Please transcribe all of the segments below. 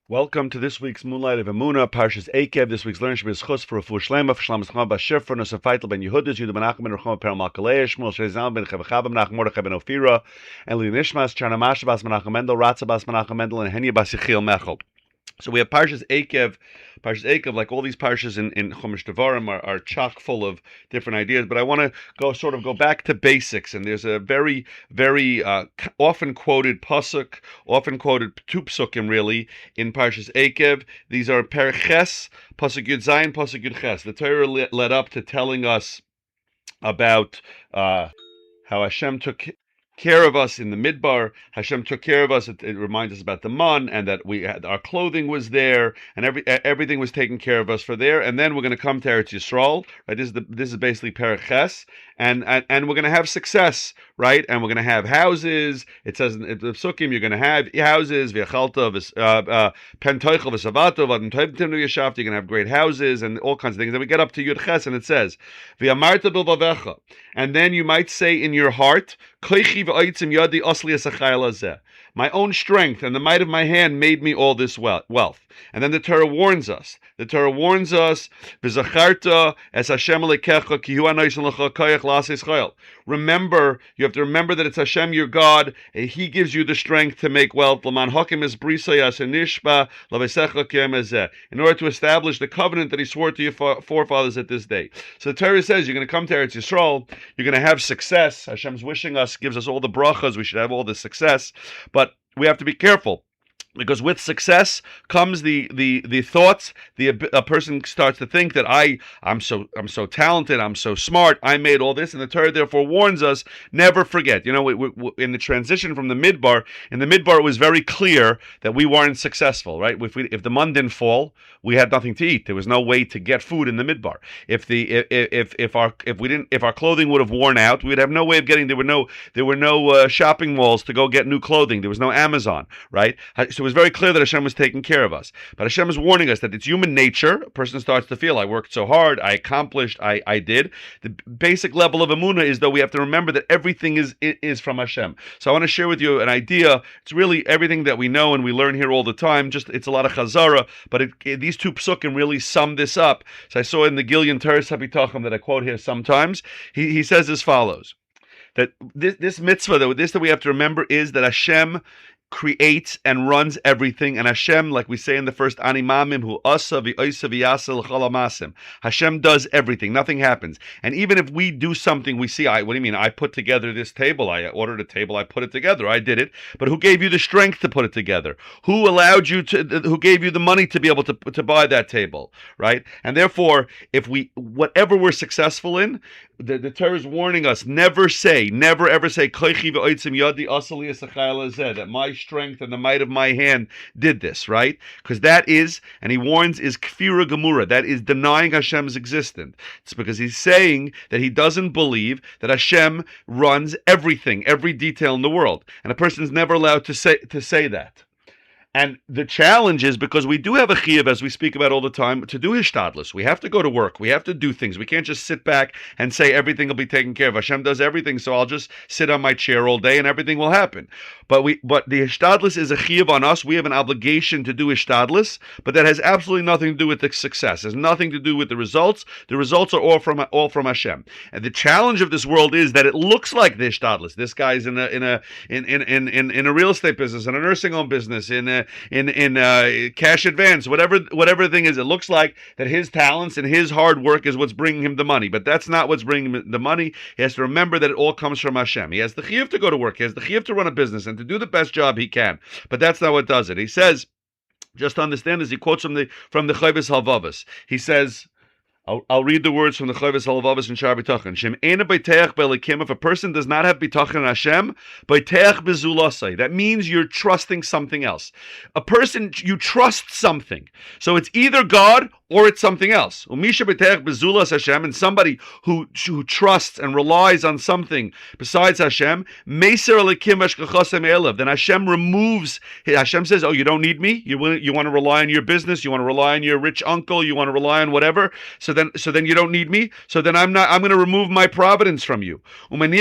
Welcome to this week's moonLight of Emuna, Parshas Eikev. This week's learning should be Schus for Refu Shlema, for Shlam Schama Bashir, Nus Feitel ben Yehudas, Yudah ben Achim ben Rechama per Malkalei, Shmuel Shezal ben Chavachab ben Nachum Mordechai ben Ofira, and Linishmas Charnamash bas Menachem Mendel, Ratza bas Menachem Mendel, and Henya bas Yechiel Mechel. So we have Parshas Eikev. Parshas Eikev, like all these parshas in Chumash Devarim, are chock full of different ideas. But I want to go back to basics. And there's a very, very often quoted pasuk, often quoted two psukim really in Parshas Eikev. These are Perches, pasuk Yud Zayin, pasuk Yud Ches. The Torah led up to telling us about how Hashem took care of us in the midbar. Hashem took care of us. It reminds us about the man, and that we had our clothing was there, and everything was taken care of us for there. And then we're going to come to Eretz Yisrael, right? This is basically Perches, and we're going to have success, right? And we're going to have houses. It says in the Psukim, you're going to have houses. V'yachalta pentoichel v'savato v'adin toivtim yashavta. You're going to have great houses and all kinds of things. Then we get up to Yud Ches, and it says v'yamarta bilvavecha, and then you might say in your heart, my own strength and the might of my hand made me all this wealth. And then the Torah warns us. The Torah warns us, remember, you have to remember that it's Hashem your God, and He gives you the strength to make wealth. In order to establish the covenant that He swore to your forefathers at this day. So the Torah says you're going to come to Eretz Yisrael, you're going to have success. Hashem's wishing us, gives us all the brachas, we should have all the success, but we have to be careful. Because with success comes the thoughts. A person starts to think that I'm so talented, I'm so smart, I made all this, and the Torah therefore warns us, never forget. You know, in the transition from the midbar, in the midbar it was very clear that we weren't successful, right? If the mun didn't fall, we had nothing to eat. There was no way to get food in the midbar. If our clothing would have worn out, we'd have no way of getting. There were no shopping malls to go get new clothing. There was no Amazon, right? So it was very clear that Hashem was taking care of us. But Hashem is warning us that it's human nature. A person starts to feel, I worked so hard, I accomplished, I did. The basic level of Emuna is, though, we have to remember that everything is from Hashem. So I want to share with you an idea. It's really everything that we know and we learn here all the time. It's a lot of chazara, but these two psukim really sum this up. So I saw in the Gilyon Teres HaBitachon that I quote here sometimes. He says as follows, that this mitzvah, that we have to remember, is that Hashem creates and runs everything, and Hashem, like we say in the first Animamim, who asa v'oisa v'yasa l'chalamasim. Hashem does everything. Nothing happens. And even if we do something, we see, what do you mean? I put together this table. I ordered a table. I put it together. I did it. But who gave you the strength to put it together? Who allowed you to? Who gave you the money to be able to buy that table? Right? And therefore, whatever we're successful in, the Torah is warning us, never ever say, Koichi v'oitzim yadi asali esachayel hazeh, that my strength and the might of my hand did this, right? Because that is, and he warns, is kfira gemura. That is denying Hashem's existence. It's because he's saying that he doesn't believe that Hashem runs everything, every detail in the world. And a person is never allowed to say that. And the challenge is, because we do have a chiyuv, as we speak about all the time, to do hishtadlus. We have to go to work. We have to do things. We can't just sit back and say everything will be taken care of. Hashem does everything, so I'll just sit on my chair all day and everything will happen. But the hishtadlus is a chiyuv on us. We have an obligation to do hishtadlus, but that has absolutely nothing to do with the success. It has nothing to do with the results. The results are all from Hashem. And the challenge of this world is that it looks like the hishtadlus. This guy's in a real estate business, in a nursing home business, in cash advance, whatever the thing is. It looks like that his talents and his hard work is what's bringing him the money, but that's not what's bringing him the money. He has to remember that it all comes from Hashem. He has the chiyuv to go to work. He has the chiyuv to run a business and to do the best job he can, but that's not what does it. He says, just to understand this, he quotes from the Chayvis Halvavas. He says, I'll read the words from the Chayvis Halvavas in Shar B'tachon. Shem ena b'teach b'elikim. If a person does not have b'tachon in Hashem, b'teach b'zulasai. That means you're trusting something else. A person, you trust something. So it's either God or it's something else. Umisha b'teach b'zulas Hashem, and somebody who trusts and relies on something besides Hashem, meser elikim v'shkachasem elav. Then Hashem removes. Hashem says, "Oh, you don't need me. You want to rely on your business. You want to rely on your rich uncle. You want to rely on whatever." So then you don't need me. So then I'm going to remove my providence from you. And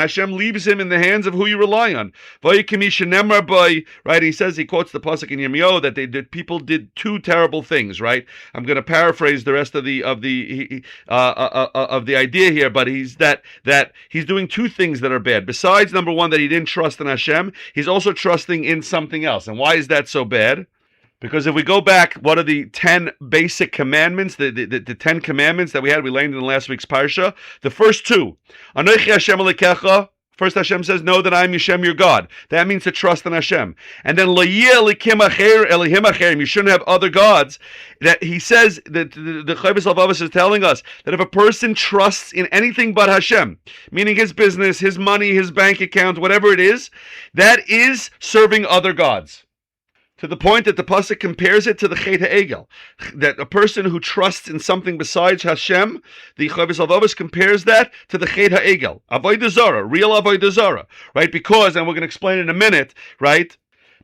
Hashem leaves him in the hands of who you rely on. Right? He says, he quotes the pasuk in Yirmiyahu that people did two terrible things. Right? I'm going to paraphrase the rest of the idea here, but he's doing two things that are bad. Besides, number one, that he didn't trust in Hashem, he's also trusting in something else. And why is that so bad? Because if we go back, what are the 10 basic commandments, the 10 commandments that we learned in last week's parsha? The first two, Anochi Hashem Elokecha. First, Hashem says, know that I am Hashem, your God. That means to trust in Hashem. And then, Lo yeh elikim acher elihim acherim. You shouldn't have other gods. That he says, that the Chovos HaLevavos is telling us that if a person trusts in anything but Hashem, meaning his business, his money, his bank account, whatever it is, that is serving other gods. To the point that the pasuk compares it to the Chet HaEgel, that a person who trusts in something besides Hashem, the Chovos HaLevavos compares that to the Chet HaEgel, Avodah Zarah, real Avodah Zarah, right? Because, and we're going to explain in a minute, right?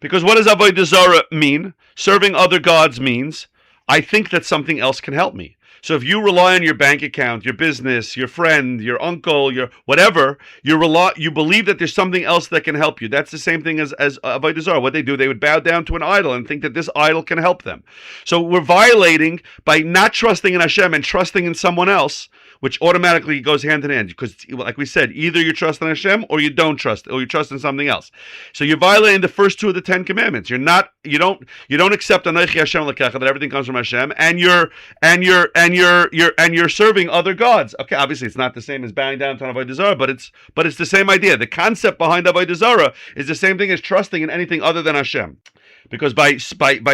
Because what does Avodah Zarah mean? Serving other gods means, I think that something else can help me. So if you rely on your bank account, your business, your friend, your uncle, your whatever, you believe that there's something else that can help you. That's the same thing as Avodah Zarah. What they do, they would bow down to an idol and think that this idol can help them. So we're violating by not trusting in Hashem and trusting in someone else, which automatically goes hand in hand. Because, like we said, either you trust in Hashem or you don't trust, or you trust in something else. So you're violating the first two of the 10 commandments. You don't accept Anochi Hashem Elokecha, that everything comes from Hashem, and you're serving other gods. Okay, obviously it's not the same as bowing down to an Avodah Zarah, but it's the same idea. The concept behind Avodah Zarah is the same thing as trusting in anything other than Hashem. Because by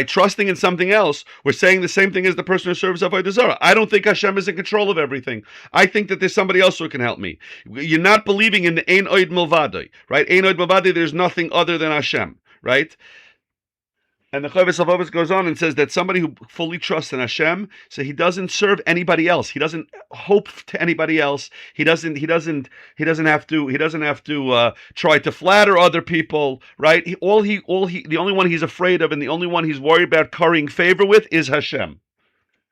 trusting in something else, we're saying the same thing as the person who serves Avodah Zarah. I don't think Hashem is in control of everything. I think that there's somebody else who can help me. You're not believing in the Ein Od Milvadoi, right? Ein Od Milvadoi, there's nothing other than Hashem, right? And the Chovos HaLevavos goes on and says that somebody who fully trusts in Hashem, so he doesn't serve anybody else. He doesn't hope to anybody else. He doesn't have to try to flatter other people, right? The only one he's afraid of and the only one he's worried about currying favor with is Hashem.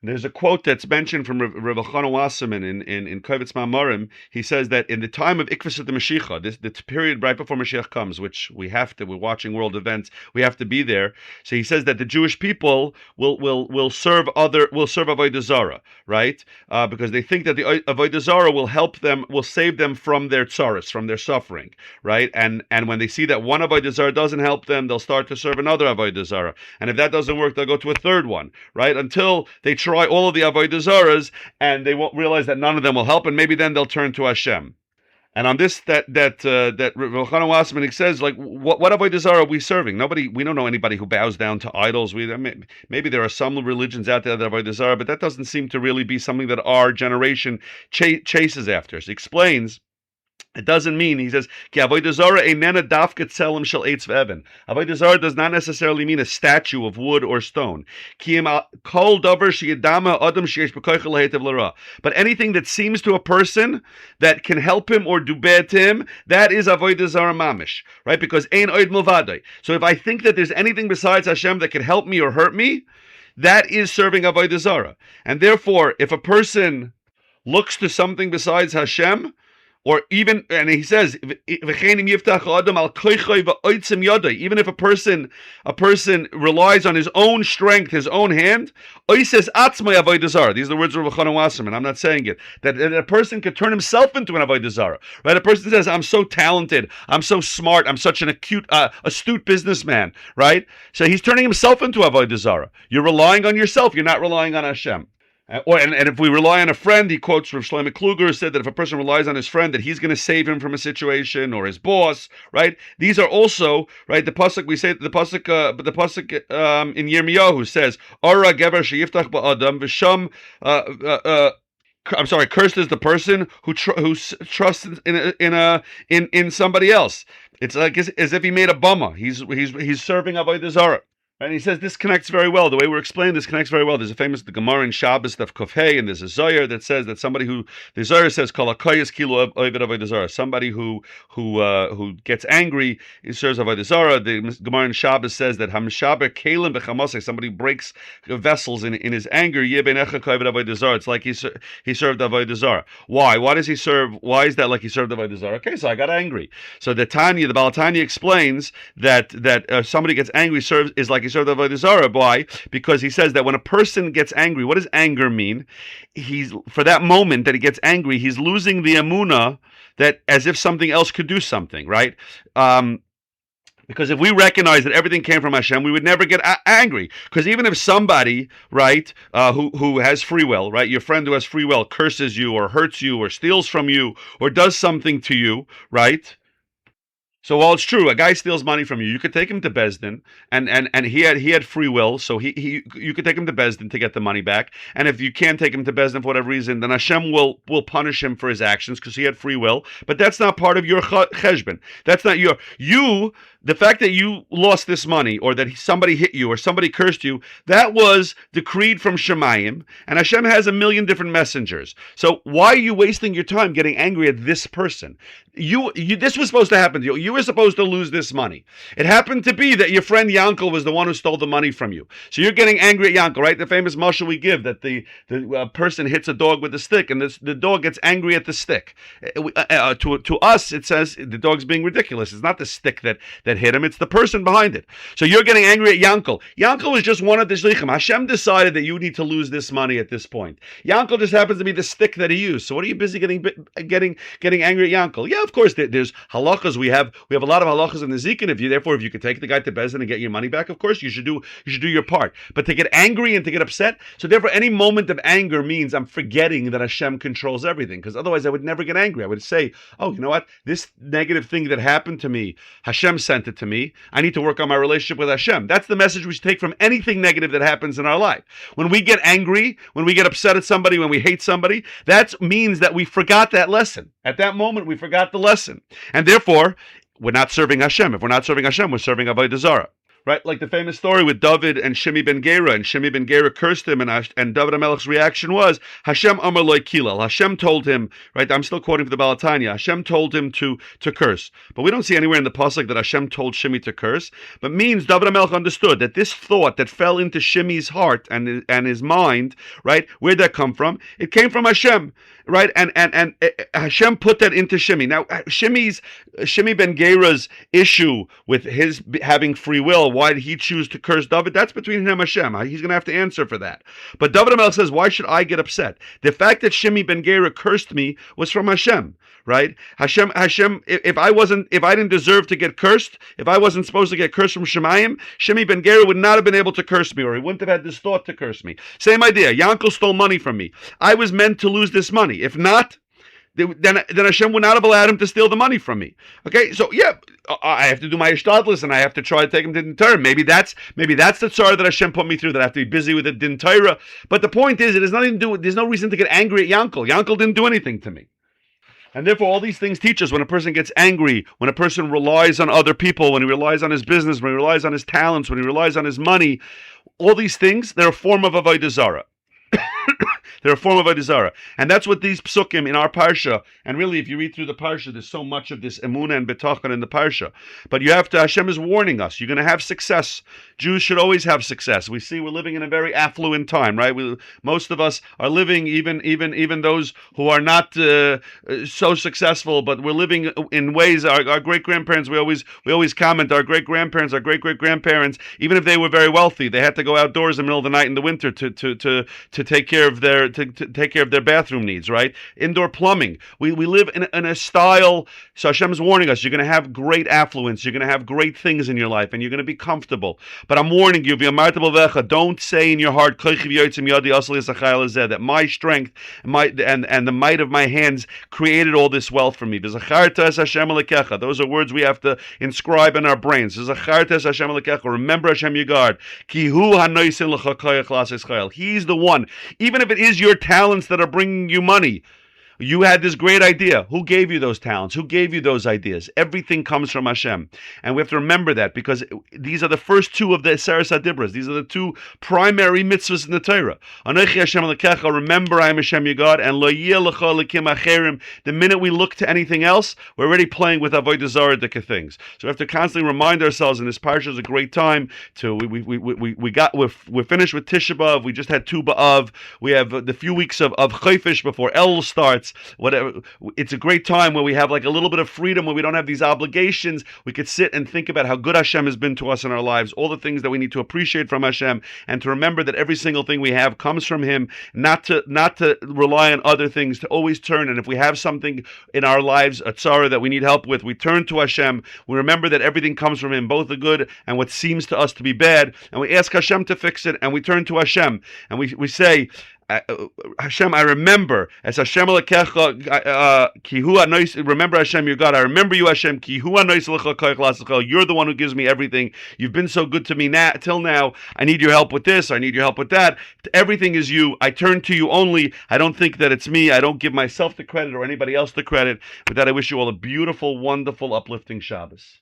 There's a quote that's mentioned from Rabbi Chana Wasserman in Kovetz Ma'amarim. He says that in the time of Ikvus of the Mashiach, the period right before Mashiach comes, which we're watching world events, we have to be there. So he says that the Jewish people will serve Avodah Zarah, right? Because they think that the Avodah Zarah will help them, will save them from their tsaros, from their suffering, right? And when they see that one Avodah Zarah doesn't help them, they'll start to serve another Avodah Zarah. And if that doesn't work, they'll go to a third one, right? Until they try all of the Avodah Zarahs, and they won't realize that none of them will help, and maybe then they'll turn to Hashem. And on this, that Rav Chana Wasserman says, like, what Avodah Zarah are we serving? We don't know anybody who bows down to idols. Maybe there are some religions out there that are Avodah Zarah, but that doesn't seem to really be something that our generation chases after. So he explains. It doesn't mean, he says, Avodah Zarah einena dafka tzelem shel eitz ve'even. Avodah Zarah does not necessarily mean a statue of wood or stone. But anything that seems to a person that can help him or do bad to him, that is Avodah Zarah mamish, right? Because ein od milvadoi. So if I think that there's anything besides Hashem that can help me or hurt me, that is serving Avodah Zarah. And therefore, if a person looks to something besides Hashem, or even, and he says, even if a person relies on his own strength, his own hand, these are the words of Rav Chana Wasserman. I'm not saying it. That a person could turn himself into an Avodah Zarah. Right? A person says, I'm so talented, I'm so smart, I'm such an astute businessman. Right? So he's turning himself into Avodah Zarah. You're relying on yourself. You're not relying on Hashem. And if we rely on a friend, he quotes Rav Shlomo Kluger, said that if a person relies on his friend, that he's going to save him from a situation, or his boss, right? These are also, right, the pasuk, we say, the pasuk in Yirmiyahu says, Ora gever sheyiftach ba'adam v'sham, cursed is the person who trusts in somebody else. It's like as if he made a bama. He's serving Avodah Zarah. And he says this connects very well. The way we're explaining this connects very well. There's a famous the Gemara in Shabbos Daf Kofhei, and there's a Zohar that says that somebody who the Zohar says Kol hakoyes kilo oived avodah zarah. Somebody who gets angry he serves avodah zarah. The Gemara in Shabbos says that Hamshaber Kalim b'chamasei. Somebody breaks vessels in his anger. Yebenecha koived avodah zarah. It's like he served avodah zarah. Why? Why does he serve? Why is that like he served avodah zarah? Okay, so I got angry. So the Baal Tanya explains that somebody gets angry is like he served avodah zarah. Why? Because he says that when a person gets angry, what does anger mean? He's for that moment that he gets angry, he's losing the Emuna that as if something else could do something, right? Because if we recognize that everything came from Hashem, we would never get angry. Because even if somebody, right, who has free will, right, your friend who has free will curses you or hurts you or steals from you or does something to you, right? So while it's true, a guy steals money from you, you could take him to Bezdin, and he had free will, so you could take him to Bezdin to get the money back. And if you can't take him to Bezdin for whatever reason, then Hashem will punish him for his actions because he had free will. But that's not part of your cheshbon. That's not the fact that you lost this money or that somebody hit you or somebody cursed you, that was decreed from Shemayim, and Hashem has a million different messengers. So why are you wasting your time getting angry at this person? This was supposed to happen to you. You were supposed to lose this money. It happened to be that your friend Yankel was the one who stole the money from you. So you're getting angry at Yankel, right? The famous mashal we give that the person hits a dog with a stick and the dog gets angry at the stick. To us, it says the dog's being ridiculous. It's not the stick that hit him, it's the person behind it. So you're getting angry at Yankel. Yankel was just one of the shlichim. Hashem decided that you need to lose this money at this point. Yankel just happens to be the stick that he used. So what are you busy getting angry at Yankel? Yeah, of course, there's halachas. We have a lot of halachas in the zikin. If you could take the guy to Bezdin and get your money back, of course you should do your part. But to get angry and to get upset, so therefore any moment of anger means I'm forgetting that Hashem controls everything. Because otherwise I would never get angry. I would say, oh, you know what? This negative thing that happened to me, Hashem sent it to me. I need to work on my relationship with Hashem. That's the message we should take from anything negative that happens in our life. When we get angry, when we get upset at somebody, when we hate somebody, that means that we forgot that lesson. At that moment, we forgot the lesson. And therefore, we're not serving Hashem. If we're not serving Hashem, we're serving avodah zarah. Right? Like the famous story with David and Shimi ben Gera, and Shimi ben Gera cursed him, and David HaMelech's reaction was, Hashem amar loy kilal. Hashem told him, right? I'm still quoting from the Baal Tanya. Hashem told him to curse. But we don't see anywhere in the pasuk that Hashem told Shimi to curse. But means David HaMelech understood that this thought that fell into Shimi's heart and his mind, right? Where'd that come from? It came from Hashem, right? And Hashem put that into Shimi. Now, Shimi ben Gera's issue with his having free will, why did he choose to curse David? That's between him and Hashem. He's going to have to answer for that. But David HaMelech says, why should I get upset? The fact that Shimi ben Gera cursed me was from Hashem, right? Hashem, if I didn't deserve to get cursed, if I wasn't supposed to get cursed from Shemayim, Shimi ben Gera would not have been able to curse me, or he wouldn't have had this thought to curse me. Same idea. Yankel stole money from me. I was meant to lose this money. If not, then Hashem would not have allowed him to steal the money from me. Okay, so yeah, I have to do my ishtadlus and I have to try to take him to Din Torah. Maybe that's the tzara that Hashem put me through, that I have to be busy with the Din Torah. But the point is, it has nothing to do with, there's no reason to get angry at Yankel. Yankel didn't do anything to me. And therefore, all these things teach us when a person gets angry, when a person relies on other people, when he relies on his business, when he relies on his talents, when he relies on his money, all these things, they're a form of avodah zarah. They're a form of avodah zarah. And that's what these psukim in our parsha, and really if you read through the parsha, there's so much of this emuna and betachon in the parsha. But you have to, Hashem is warning us, you're going to have success. Jews should always have success. We see we're living in a very affluent time, right? Most of us are living, even those who are not so successful, but we're living in ways, our great-grandparents, we always comment, our great-grandparents, our great-great-grandparents, even if they were very wealthy, they had to go outdoors in the middle of the night in the winter to take care of their bathroom needs, right? Indoor plumbing. We live in a style. So Hashem is warning us. You're going to have great affluence. You're going to have great things in your life, and you're going to be comfortable. But I'm warning you, don't say in your heart that my strength, and the might of my hands created all this wealth for me. Those are words we have to inscribe in our brains. Remember Hashem your God. He's the one. Even if it is your talents that are bringing you money, You had this great idea. Who gave you those talents? Who gave you those ideas? Everything comes from Hashem. And we have to remember that, because these are the first two of the Seres HaDibros. These are the two primary mitzvahs in the Torah. Anochi Hashem Elokecha, remember I am Hashem your God, and Lo Yeh Lecha Elokim Acherim. The minute we look to anything else, we're already playing with Avodah Zarah things. So we have to constantly remind ourselves, and this parsha is a great time to, we're finished with Tisha B'Av, we just had Tu B'Av, we have the few weeks of Chayfish before El starts, whatever. It's a great time where we have like a little bit of freedom, where we don't have these obligations. We could sit and think about how good Hashem has been to us in our lives, all the things that we need to appreciate from Hashem, and to remember that every single thing we have comes from Him, not to rely on other things, to always turn. And if we have something in our lives, a tzara that we need help with, we turn to Hashem. We remember that everything comes from Him, both the good and what seems to us to be bad, and we ask Hashem to fix it, and we turn to Hashem, and we say, Hashem, I remember, as Hashem Elokecha, ki hu anois, remember Hashem your God, I remember you Hashem, ki hu anois lecha koach lasachel, you're the one who gives me everything, you've been so good to me till now, I need your help with this, I need your help with that, everything is you, I turn to you only, I don't think that it's me, I don't give myself the credit or anybody else the credit. With that, I wish you all a beautiful, wonderful, uplifting Shabbos.